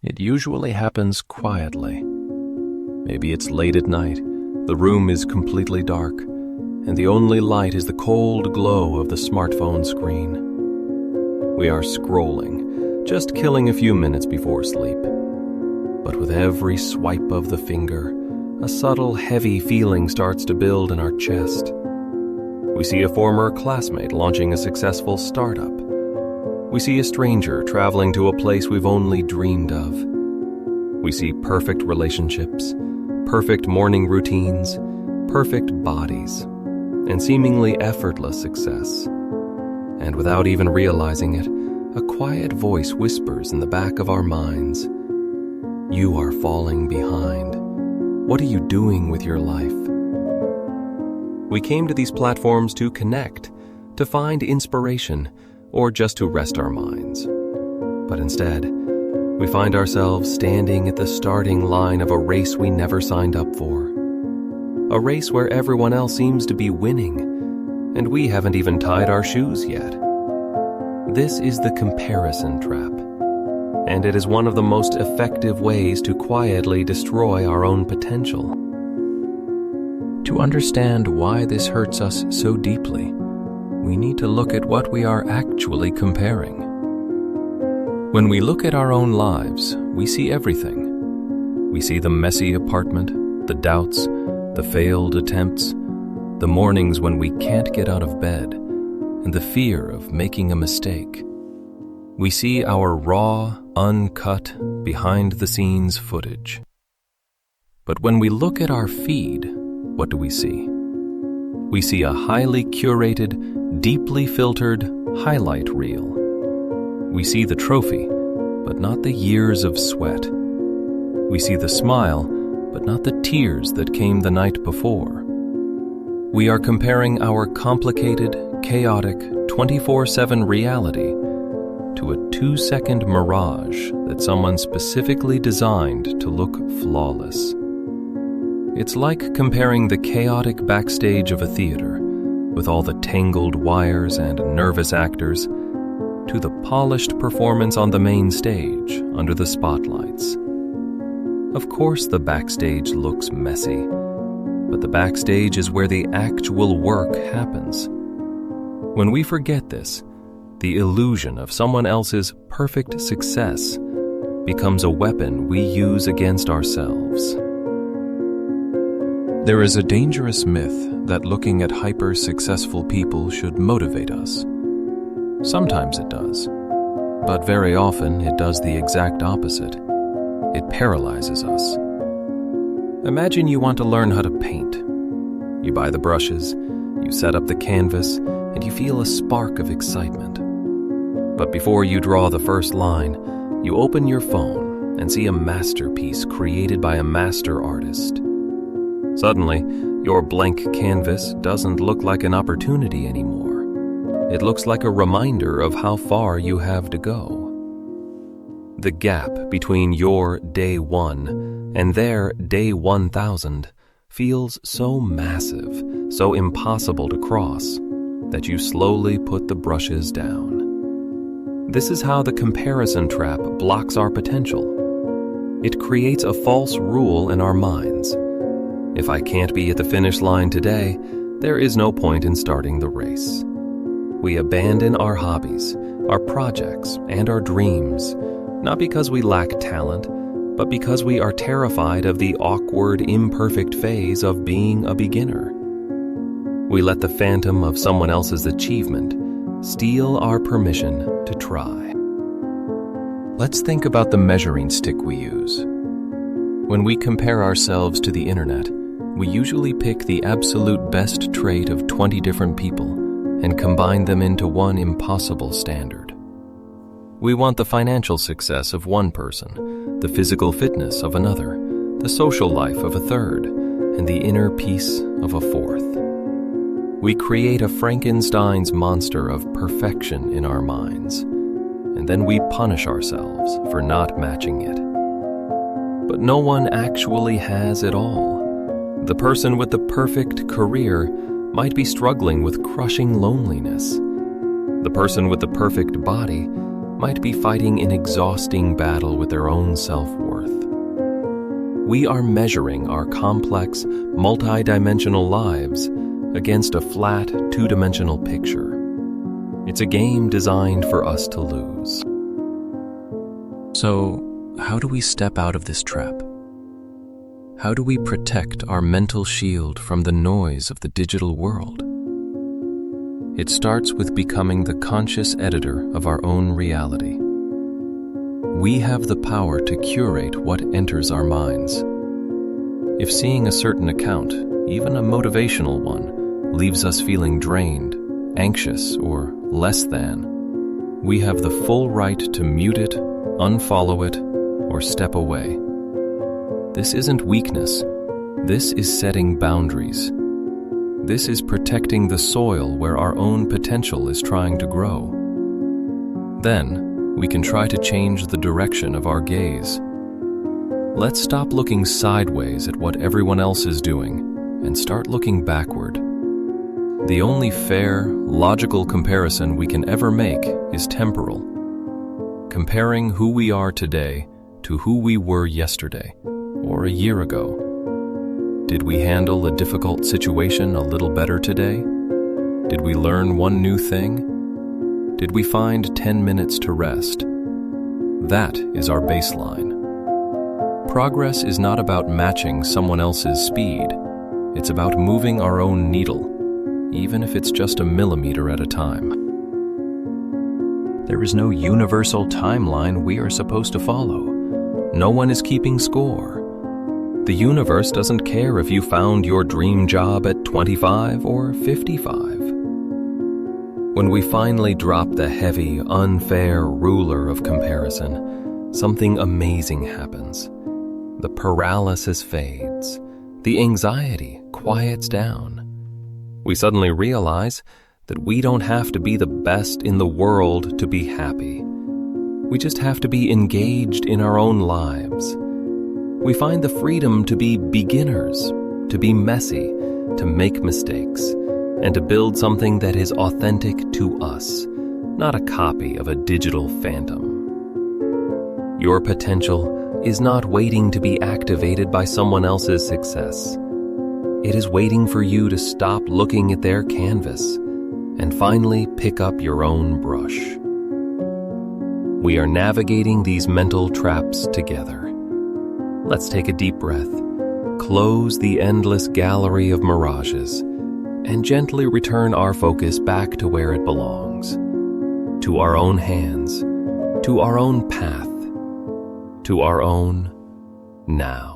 It usually happens quietly. Maybe it's late at night, the room is completely dark, and the only light is the cold glow of the smartphone screen. We are scrolling, just killing a few minutes before sleep. But with every swipe of the finger, a subtle, heavy feeling starts to build in our chest. We see a former classmate launching a successful startup. We see a stranger traveling to a place we've only dreamed of. We see perfect relationships, perfect morning routines, perfect bodies, and seemingly effortless success. And without even realizing it, a quiet voice whispers in the back of our minds, "You are falling behind. What are you doing with your life?" We came to these platforms to connect, to find inspiration, or just to rest our minds. But instead, we find ourselves standing at the starting line of a race we never signed up for. A race where everyone else seems to be winning, and we haven't even tied our shoes yet. This is the comparison trap, and it is one of the most effective ways to quietly destroy our own potential. To understand why this hurts us so deeply, we need to look at what we are actually comparing. When we look at our own lives, we see everything. We see the messy apartment, the doubts, the failed attempts, the mornings when we can't get out of bed, and the fear of making a mistake. We see our raw, uncut, behind-the-scenes footage. But when we look at our feed, what do we see? We see a highly curated, deeply filtered highlight reel. We see the trophy, but not the years of sweat. We see the smile, but not the tears that came the night before. We are comparing our complicated, chaotic, 24/7 reality to a 2-second mirage that someone specifically designed to look flawless. It's like comparing the chaotic backstage of a theater, with all the tangled wires and nervous actors, to the polished performance on the main stage under the spotlights. Of course the backstage looks messy, but the backstage is where the actual work happens. When we forget this, the illusion of someone else's perfect success becomes a weapon we use against ourselves. There is a dangerous myth that looking at hyper-successful people should motivate us. Sometimes it does, but very often it does the exact opposite. It paralyzes us. Imagine you want to learn how to paint. You buy the brushes, you set up the canvas, and you feel a spark of excitement. But before you draw the first line, you open your phone and see a masterpiece created by a master artist. Suddenly, your blank canvas doesn't look like an opportunity anymore. It looks like a reminder of how far you have to go. The gap between your day 1 and their day 1,000 feels so massive, so impossible to cross, that you slowly put the brushes down. This is how the comparison trap blocks our potential. It creates a false rule in our minds. If I can't be at the finish line today, there is no point in starting the race. We abandon our hobbies, our projects, and our dreams, not because we lack talent, but because we are terrified of the awkward, imperfect phase of being a beginner. We let the phantom of someone else's achievement steal our permission to try. Let's think about the measuring stick we use. When we compare ourselves to the internet, we usually pick the absolute best trait of 20 different people and combine them into one impossible standard. We want the financial success of one person, the physical fitness of another, the social life of a third, and the inner peace of a fourth. We create a Frankenstein's monster of perfection in our minds, and then we punish ourselves for not matching it. But no one actually has it all. The person with the perfect career might be struggling with crushing loneliness. The person with the perfect body might be fighting an exhausting battle with their own self-worth. We are measuring our complex, multi-dimensional lives against a flat, two-dimensional picture. It's a game designed for us to lose. So, how do we step out of this trap? How do we protect our mental shield from the noise of the digital world? It starts with becoming the conscious editor of our own reality. We have the power to curate what enters our minds. If seeing a certain account, even a motivational one, leaves us feeling drained, anxious, or less than, we have the full right to mute it, unfollow it, or step away. This isn't weakness. This is setting boundaries. This is protecting the soil where our own potential is trying to grow. Then, we can try to change the direction of our gaze. Let's stop looking sideways at what everyone else is doing and start looking backward. The only fair, logical comparison we can ever make is temporal. Comparing who we are today to who we were yesterday or a year ago. Did we handle a difficult situation a little better today? Did we learn one new thing? Did we find 10 minutes to rest? That is our baseline. Progress is not about matching someone else's speed. It's about moving our own needle, even if it's just a millimeter at a time. There is no universal timeline we are supposed to follow. No one is keeping score. The universe doesn't care if you found your dream job at 25 or 55. When we finally drop the heavy, unfair ruler of comparison, something amazing happens. The paralysis fades. The anxiety quiets down. We suddenly realize that we don't have to be the best in the world to be happy. We just have to be engaged in our own lives. We find the freedom to be beginners, to be messy, to make mistakes, and to build something that is authentic to us, not a copy of a digital phantom. Your potential is not waiting to be activated by someone else's success. It is waiting for you to stop looking at their canvas and finally pick up your own brush. We are navigating these mental traps together. Let's take a deep breath, close the endless gallery of mirages, and gently return our focus back to where it belongs, to our own hands, to our own path, to our own now.